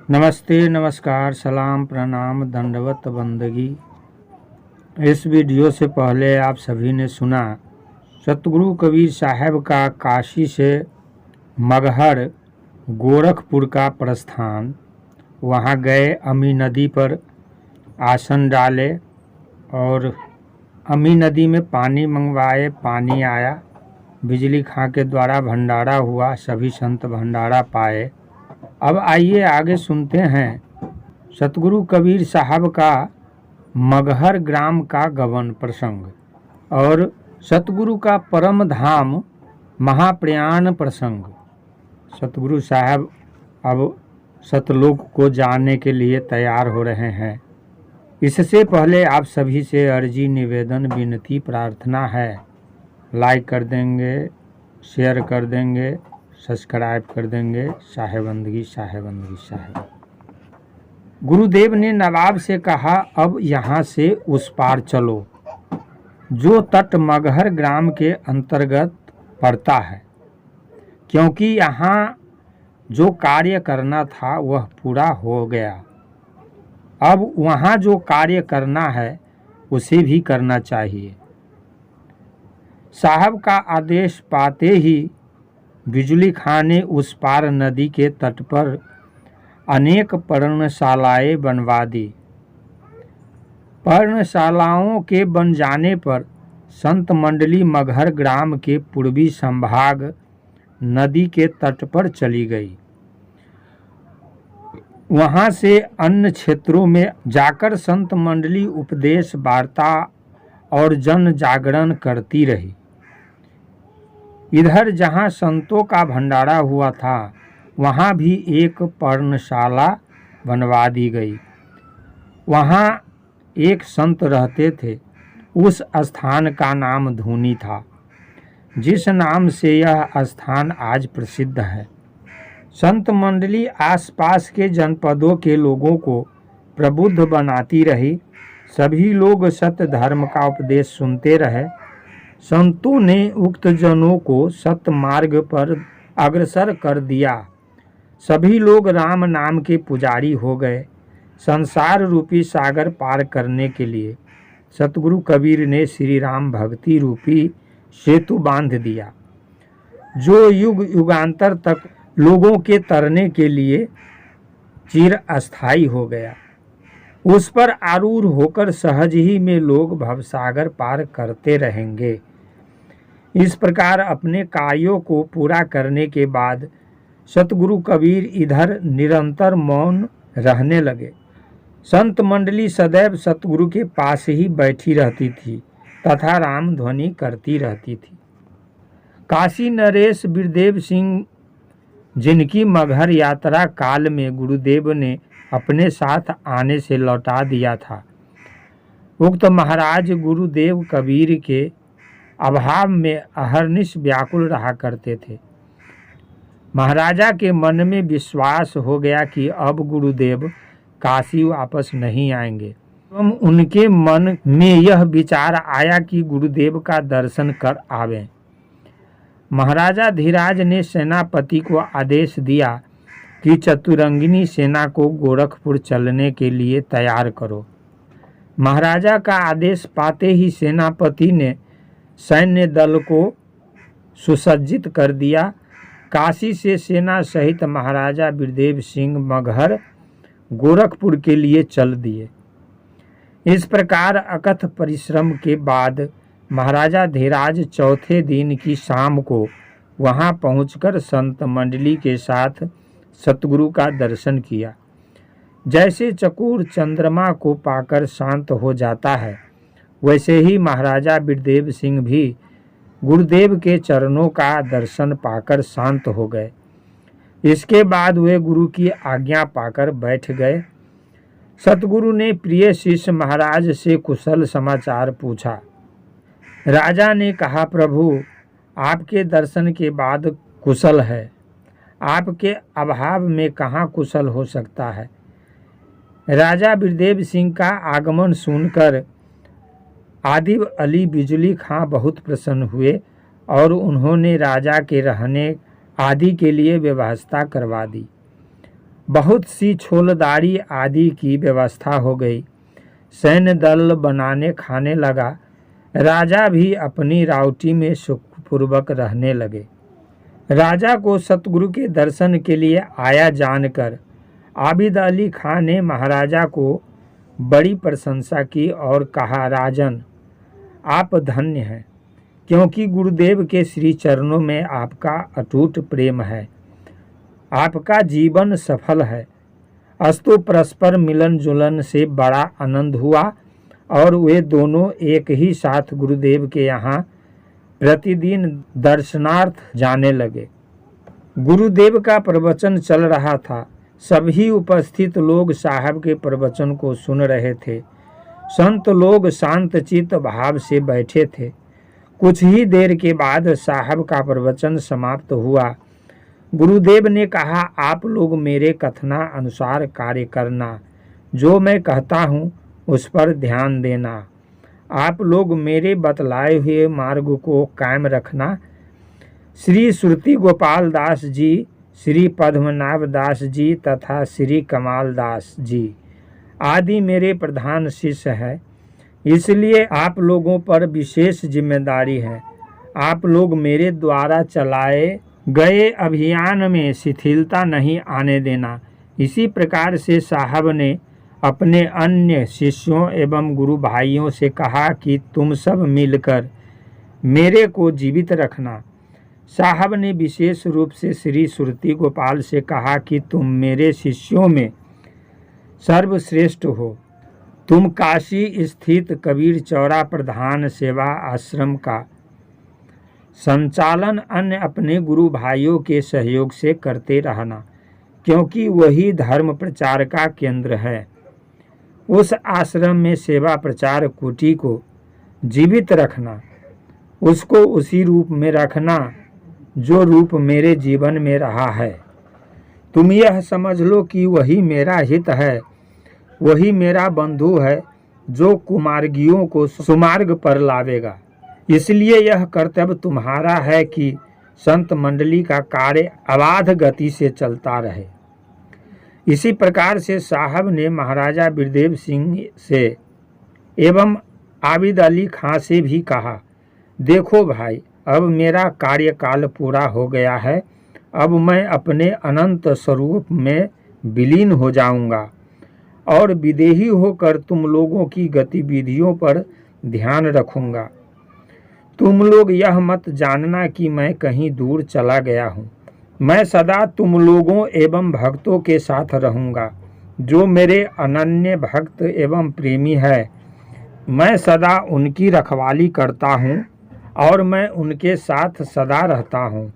नमस्ते, नमस्कार, सलाम, प्रणाम, दंडवत बंदगी। इस वीडियो से पहले आप सभी ने सुना सतगुरु कबीर साहब का काशी से मगहर गोरखपुर का प्रस्थान। वहाँ गए, अमी नदी पर आसन डाले और अमी नदी में पानी मंगवाए। पानी आया, बिजली खां के द्वारा भंडारा हुआ, सभी संत भंडारा पाए। अब आइए आगे सुनते हैं सतगुरु कबीर साहब का मगहर ग्राम का गमन प्रसंग और सतगुरु का परम धाम महाप्रयाण प्रसंग। सतगुरु साहब अब सतलोक को जाने के लिए तैयार हो रहे हैं। इससे पहले आप सभी से अर्जी, निवेदन, विनती, प्रार्थना है। लाइक कर देंगे, शेयर कर देंगे, सब्सक्राइब कर देंगे। साहेबंदगी साहेबंदगी साहेब। गुरुदेव ने नवाब से कहा, अब यहाँ से उस पार चलो, जो तट मगहर ग्राम के अंतर्गत पड़ता है, क्योंकि यहाँ जो कार्य करना था वह पूरा हो गया। अब वहाँ जो कार्य करना है उसे भी करना चाहिए। साहब का आदेश पाते ही बिजली खां ने उस पार नदी के तट पर अनेक पर्णशालाएं बनवा दी। पर्णशालाओं के बन जाने पर संत मंडली मगहर ग्राम के पूर्वी संभाग नदी के तट पर चली गई। वहां से अन्य क्षेत्रों में जाकर संत मंडली उपदेश, वार्ता और जन जागरण करती रही। इधर जहाँ संतों का भंडारा हुआ था वहाँ भी एक पर्णशाला बनवा दी गई। वहाँ एक संत रहते थे। उस स्थान का नाम धूनी था, जिस नाम से यह स्थान आज प्रसिद्ध है। संत मंडली आसपास के जनपदों के लोगों को प्रबुद्ध बनाती रही। सभी लोग सत्य धर्म का उपदेश सुनते रहे। संतों ने उक्त जनों को सत्य मार्ग पर अग्रसर कर दिया। सभी लोग राम नाम के पुजारी हो गए। संसार रूपी सागर पार करने के लिए सतगुरु कबीर ने श्री राम भक्ति रूपी सेतु बांध दिया, जो युग युगांतर तक लोगों के तरने के लिए चिर अस्थायी हो गया। उस पर आरूढ़ होकर सहज ही में लोग भवसागर पार करते रहेंगे। इस प्रकार अपने कार्यों को पूरा करने के बाद सतगुरु कबीर इधर निरंतर मौन रहने लगे। संत मंडली सदैव सतगुरु के पास ही बैठी रहती थी तथा राम ध्वनि करती रहती थी। काशी नरेश बिरदेव सिंह, जिनकी मगहर यात्रा काल में गुरुदेव ने अपने साथ आने से लौटा दिया था, उक्त महाराज गुरुदेव कबीर के अभाव में अहर्निश व्याकुल रहा करते थे। महाराजा के मन में विश्वास हो गया कि अब गुरुदेव काशी वापस नहीं आएंगे। एवं उनके मन में यह विचार आया कि गुरुदेव का दर्शन कर आवें। महाराजा धीराज ने सेनापति को आदेश दिया कि चतुरंगिनी सेना को गोरखपुर चलने के लिए तैयार करो। महाराजा का आदेश पाते ही सेनापति ने सैन्य दल को सुसज्जित कर दिया। काशी से सेना सहित महाराजा बिरदेव सिंह मगहर गोरखपुर के लिए चल दिए। इस प्रकार अकथ परिश्रम के बाद महाराजा धीराज चौथे दिन की शाम को वहां पहुंचकर संत मंडली के साथ सतगुरु का दर्शन किया। जैसे चकोर चंद्रमा को पाकर शांत हो जाता है, वैसे ही महाराजा बिरदेव सिंह भी गुरुदेव के चरणों का दर्शन पाकर शांत हो गए। इसके बाद वे गुरु की आज्ञा पाकर बैठ गए। सतगुरु ने प्रिय शिष्य महाराज से कुशल समाचार पूछा। राजा ने कहा, प्रभु आपके दर्शन के बाद कुशल है, आपके अभाव में कहाँ कुशल हो सकता है। राजा बिरदेव सिंह का आगमन सुनकर आदिब अली बिजली खां बहुत प्रसन्न हुए और उन्होंने राजा के रहने आदि के लिए व्यवस्था करवा दी। बहुत सी छोलदारी आदि की व्यवस्था हो गई। सैन्य दल बनाने खाने लगा। राजा भी अपनी रावटी में सुखपूर्वक रहने लगे। राजा को सतगुरु के दर्शन के लिए आया जानकर आबिद अली खां ने महाराजा को बड़ी प्रशंसा की और कहा, राजन, आप धन्य हैं, क्योंकि गुरुदेव के श्री चरणों में आपका अटूट प्रेम है। आपका जीवन सफल है। अस्तु परस्पर मिलन जुलन से बड़ा आनंद हुआ और वे दोनों एक ही साथ गुरुदेव के यहाँ प्रतिदिन दर्शनार्थ जाने लगे। गुरुदेव का प्रवचन चल रहा था। सभी उपस्थित लोग साहब के प्रवचन को सुन रहे थे। संत लोग शांतचित्त भाव से बैठे थे। कुछ ही देर के बाद साहब का प्रवचन समाप्त हुआ। गुरुदेव ने कहा, आप लोग मेरे कथना अनुसार कार्य करना। जो मैं कहता हूँ उस पर ध्यान देना। आप लोग मेरे बतलाए हुए मार्ग को कायम रखना। श्री श्रुति गोपाल दास जी, श्री पद्मनाभ दास जी तथा श्री कमाल दास जी आदि मेरे प्रधान शिष्य हैं। इसलिए आप लोगों पर विशेष जिम्मेदारी है। आप लोग मेरे द्वारा चलाए गए अभियान में शिथिलता नहीं आने देना। इसी प्रकार से साहब ने अपने अन्य शिष्यों एवं गुरु भाइयों से कहा कि तुम सब मिलकर मेरे को जीवित रखना। साहब ने विशेष रूप से श्री श्रुति गोपाल से कहा कि तुम मेरे शिष्यों में सर्वश्रेष्ठ हो। तुम काशी स्थित कबीर चौरा प्रधान सेवा आश्रम का संचालन अन्य अपने गुरु भाइयों के सहयोग से करते रहना, क्योंकि वही धर्म प्रचार का केंद्र है। उस आश्रम में सेवा प्रचार कुटी को जीवित रखना, उसको उसी रूप में रखना जो रूप मेरे जीवन में रहा है। तुम यह समझ लो कि वही मेरा हित है, वही मेरा बंधु है जो कुमार्गियों को सुमार्ग पर लावेगा। इसलिए यह कर्तव्य तुम्हारा है कि संत मंडली का कार्य अबाध गति से चलता रहे। इसी प्रकार से साहब ने महाराजा बिरदेव सिंह से एवं आबिद अली खां से भी कहा, देखो भाई, अब मेरा कार्यकाल पूरा हो गया है। अब मैं अपने अनंत स्वरूप में विलीन हो जाऊंगा और विदेही होकर तुम लोगों की गतिविधियों पर ध्यान रखूंगा। तुम लोग यह मत जानना कि मैं कहीं दूर चला गया हूँ। मैं सदा तुम लोगों एवं भक्तों के साथ रहूँगा। जो मेरे अनन्य भक्त एवं प्रेमी है, मैं सदा उनकी रखवाली करता हूँ और मैं उनके साथ सदा रहता हूँ।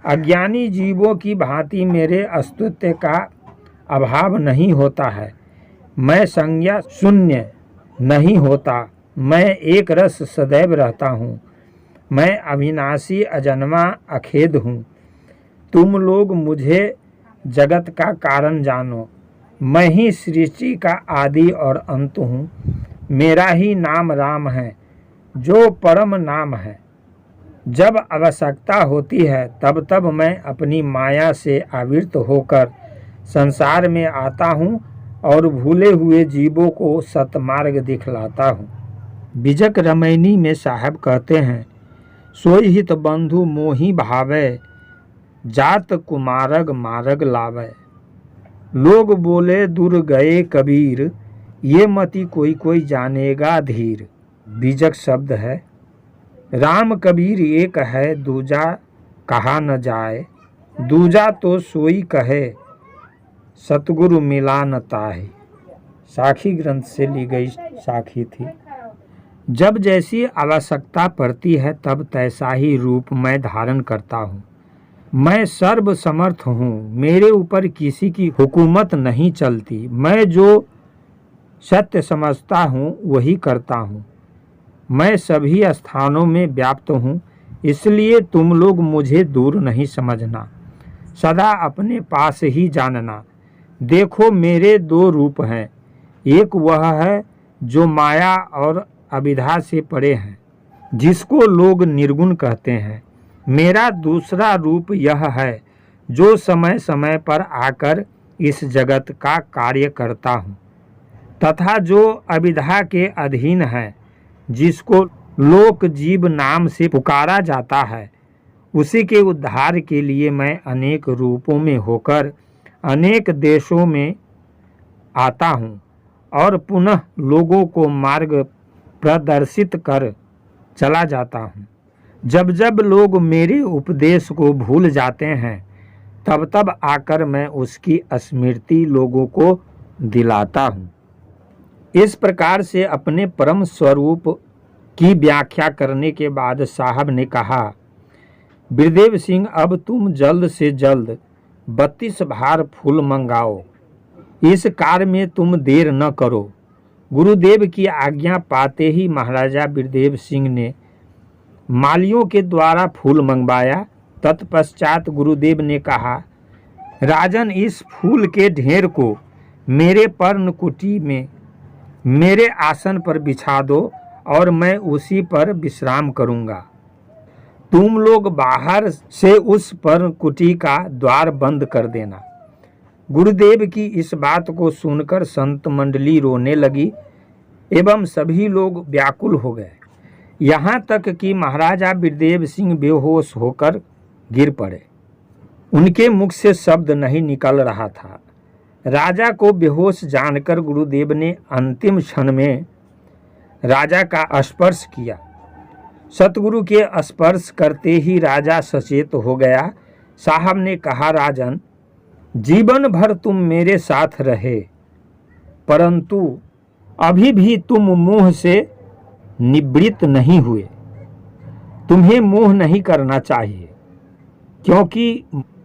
अज्ञानी जीवों की भांति मेरे अस्तित्व का अभाव नहीं होता है। मैं संज्ञा शून्य नहीं होता। मैं एक रस सदैव रहता हूँ। मैं अविनाशी अजन्मा अखेद हूँ। तुम लोग मुझे जगत का कारण जानो। मैं ही सृष्टि का आदि और अंत हूँ। मेरा ही नाम राम है, जो परम नाम है। जब आवश्यकता होती है तब तब मैं अपनी माया से आवृत होकर संसार में आता हूँ और भूले हुए जीवों को सतमार्ग दिखलाता हूँ। बिजक रमैनी में साहब कहते हैं, सोई हित बंधु मोहि भावै, जात कुमारग मारग लावै। लोग बोले दूर गए कबीर, ये मति कोई कोई जानेगा धीर। बीजक शब्द है। राम कबीर एक है, दूजा कहा न जाए। दूजा तो सोई कहे, सतगुरु मिला न ताहि। साखी ग्रंथ से ली गई साखी थी। जब जैसी आवश्यकता पड़ती है तब तैसा ही रूप मैं धारण करता हूँ। मैं सर्वसमर्थ हूँ। मेरे ऊपर किसी की हुकूमत नहीं चलती। मैं जो सत्य समझता हूँ वही करता हूँ। मैं सभी स्थानों में व्याप्त हूँ। इसलिए तुम लोग मुझे दूर नहीं समझना, सदा अपने पास ही जानना। देखो, मेरे दो रूप हैं। एक वह है जो माया और अविद्या से परे है, जिसको लोग निर्गुण कहते हैं। मेरा दूसरा रूप यह है जो समय समय पर आकर इस जगत का कार्य करता हूँ तथा जो अविद्या के अधीन है, जिसको लोक जीव नाम से पुकारा जाता है, उसी के उद्धार के लिए मैं अनेक रूपों में होकर अनेक देशों में आता हूँ और पुनः लोगों को मार्ग प्रदर्शित कर चला जाता हूँ। जब जब लोग मेरे उपदेश को भूल जाते हैं, तब तब आकर मैं उसकी स्मृति लोगों को दिलाता हूँ। इस प्रकार से अपने परम स्वरूप की व्याख्या करने के बाद साहब ने कहा, बिरदेव सिंह, अब तुम जल्द से जल्द 32 भार फूल मंगाओ। इस कार्य में तुम देर न करो। गुरुदेव की आज्ञा पाते ही महाराजा बिरदेव सिंह ने मालियों के द्वारा फूल मंगवाया। तत्पश्चात गुरुदेव ने कहा, राजन, इस फूल के ढेर को मेरे पर्णकुटी में मेरे आसन पर बिछा दो और मैं उसी पर विश्राम करूंगा। तुम लोग बाहर से उस पर्णकुटी का द्वार बंद कर देना। गुरुदेव की इस बात को सुनकर संत मंडली रोने लगी एवं सभी लोग व्याकुल हो गए। यहाँ तक कि महाराजा बिरदेव सिंह बेहोश होकर गिर पड़े। उनके मुख से शब्द नहीं निकल रहा था। राजा को बेहोश जानकर गुरुदेव ने अंतिम क्षण में राजा का स्पर्श किया। सतगुरु के स्पर्श करते ही राजा सचेत हो गया। साहब ने कहा, राजन, जीवन भर तुम मेरे साथ रहे, परंतु अभी भी तुम मोह से निवृत्त नहीं हुए। तुम्हें मोह नहीं करना चाहिए, क्योंकि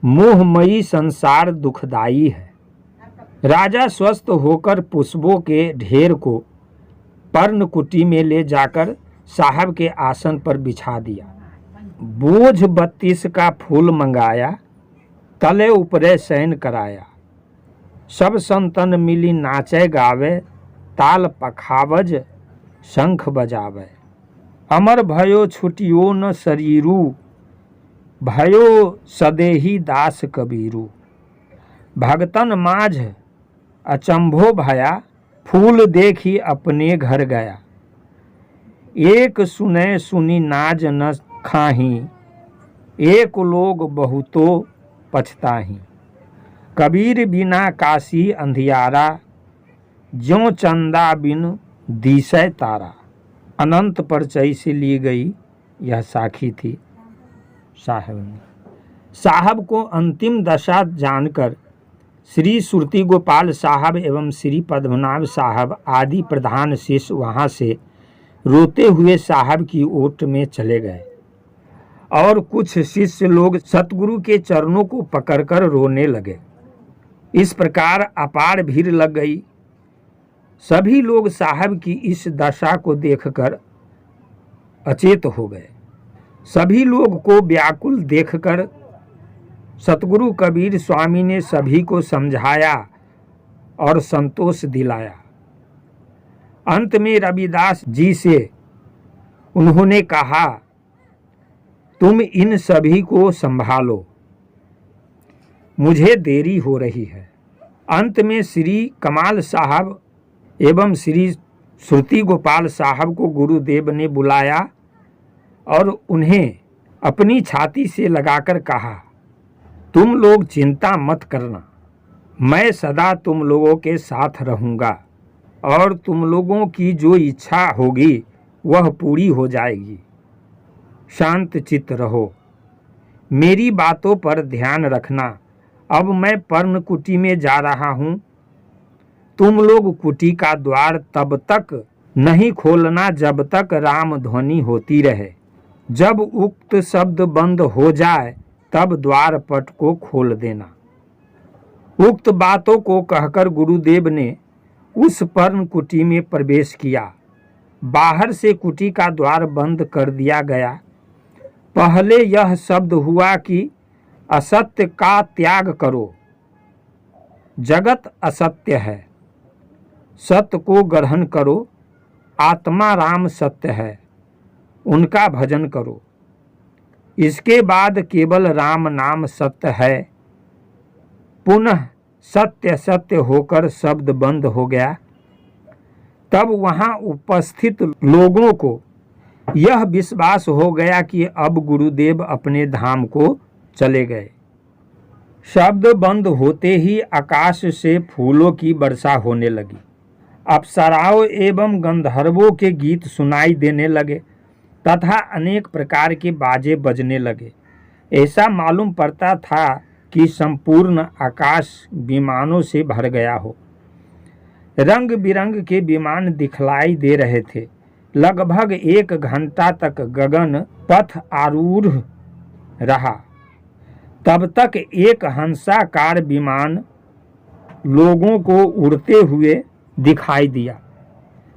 मोहमयी संसार दुखदाई है। राजा स्वस्थ होकर पुष्पों के ढेर को पर्णकुटी में ले जाकर साहब के आसन पर बिछा दिया। बोझ 32 का फूल मंगाया, तले ऊपरे शयन कराया। सब संतन मिली नाचे गावे, ताल पखावज शंख बजावे। अमर भयो छुटियो न शरीरू, भयो सदेही दास कबीरू। भगतन माझ अचंभो भया, फूल देखी अपने घर गया। एक सुने सुनी नाज न खाही, एक लोग बहुतो पछताही। कबीर बिना काशी अंधियारा, ज्यों चंदा बिन दिशय तारा। अनंत परिचय से ली गई यह साखी थी साहब ने। साहब को अंतिम दशा जानकर श्री सुरती गोपाल साहब एवं श्री पद्मनाभ साहब आदि प्रधान शिष्य वहाँ से रोते हुए साहब की ओट में चले गए और कुछ शिष्य लोग सतगुरु के चरणों को पकड़कर रोने लगे। इस प्रकार अपार भीड़ लग गई। सभी लोग साहब की इस दशा को देखकर अचेत हो गए। सभी लोग को व्याकुल देखकर सतगुरु कबीर स्वामी ने सभी को समझाया और संतोष दिलाया। अंत में रविदास जी से उन्होंने कहा, तुम इन सभी को संभालो, मुझे देरी हो रही है। अंत में श्री कमाल साहब एवं श्री श्रुति गोपाल साहब को गुरुदेव ने बुलाया और उन्हें अपनी छाती से लगाकर कहा, तुम लोग चिंता मत करना, मैं सदा तुम लोगों के साथ रहूँगा और तुम लोगों की जो इच्छा होगी वह पूरी हो जाएगी। शांत चित्त रहो, मेरी बातों पर ध्यान रखना। अब मैं पर्णकुटी में जा रहा हूँ। तुम लोग कुटी का द्वार तब तक नहीं खोलना जब तक राम ध्वनि होती रहे। जब उक्त शब्द बंद हो जाए तब द्वार पट को खोल देना। उक्त बातों को कहकर गुरुदेव ने उस पर्णकुटी में प्रवेश किया। बाहर से कुटी का द्वार बंद कर दिया गया। पहले यह शब्द हुआ कि असत्य का त्याग करो, जगत असत्य है, सत्य को ग्रहण करो, आत्मा राम सत्य है, उनका भजन करो। इसके बाद केवल राम नाम सत्य है। पुनः सत्य सत्य होकर शब्द बंद हो गया। तब वहाँ उपस्थित लोगों को यह विश्वास हो गया कि अब गुरुदेव अपने धाम को चले गए। शब्द बंद होते ही आकाश से फूलों की वर्षा होने लगी। अप्सराओं एवं गंधर्वों के गीत सुनाई देने लगे तथा अनेक प्रकार के बाजे बजने लगे। ऐसा मालूम पड़ता था कि संपूर्ण आकाश विमानों से भर गया हो। रंग बिरंग के विमान दिखलाई दे रहे थे। लगभग 1 घंटा तक गगन पथ आरूढ़ रहा। तब तक एक हंसाकार विमान लोगों को उड़ते हुए दिखाई दिया,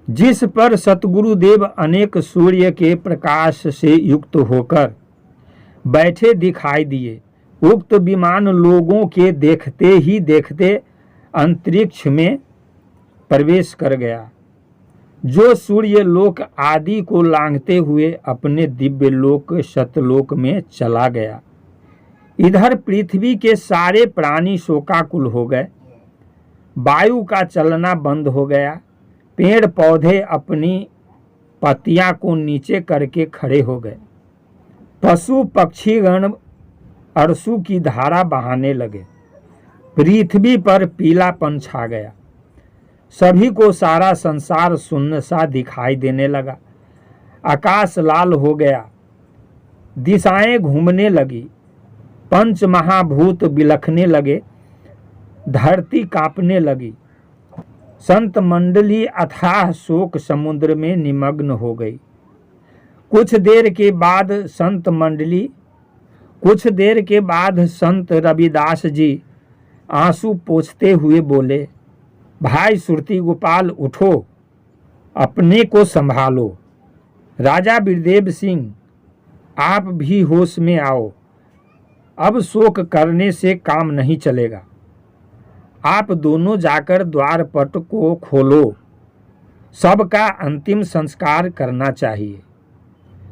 जिस पर सतगुरुदेव अनेक सूर्य के प्रकाश से युक्त होकर बैठे दिखाई दिए। उक्त विमान लोगों के देखते ही देखते अंतरिक्ष में प्रवेश कर गया, जो सूर्य लोक आदि को लांघते हुए अपने दिव्य लोक सतलोक में चला गया। इधर पृथ्वी के सारे प्राणी शोकाकुल हो गए। वायु का चलना बंद हो गया। पेड़ पौधे अपनी पत्तियां को नीचे करके खड़े हो गए। पशु पक्षीगण अरसू की धारा बहाने लगे। पृथ्वी पर पीलापन छा गया। सभी को सारा संसार शून्य सा दिखाई देने लगा। आकाश लाल हो गया। दिशाएं घूमने लगी। पंच महाभूत बिलखने लगे। धरती कांपने लगी। संत मंडली अथाह शोक समुद्र में निमग्न हो गई। कुछ देर के बाद संत रविदास जी आंसू पोंछते हुए बोले, भाई सुरती गोपाल उठो, अपने को संभालो। राजा बिरदेव सिंह, आप भी होश में आओ। अब शोक करने से काम नहीं चलेगा। आप दोनों जाकर द्वारपट को खोलो। सबका अंतिम संस्कार करना चाहिए।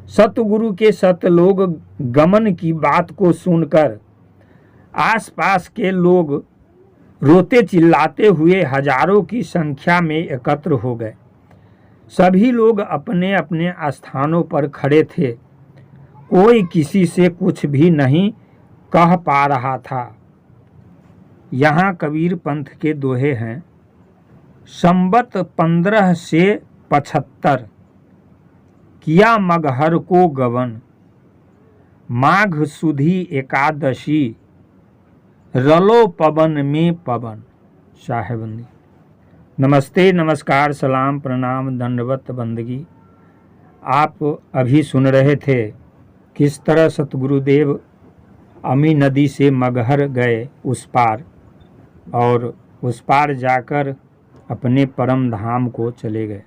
सतगुरु के सतलोक गमन की बात को सुनकर आसपास के लोग रोते चिल्लाते हुए हजारों की संख्या में एकत्र हो गए। सभी लोग अपने अपने स्थानों पर खड़े थे। कोई किसी से कुछ भी नहीं कह पा रहा था। यहाँ कबीर पंथ के दोहे हैं। संबत 1575 किया मगहर को गवन, माघ सुधी एकादशी रलो पवन में पवन। साहेबंदी। नमस्ते, नमस्कार, सलाम, प्रणाम, दंडवत बंदगी। आप अभी सुन रहे थे किस तरह सतगुरुदेव अमी नदी से मगहर गए उस पार, और उस पार जाकर अपने परम धाम को चले गए।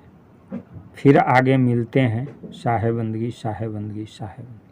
फिर आगे मिलते हैं। साहेबंदगी, साहेबंदगी, साहेबंदगी।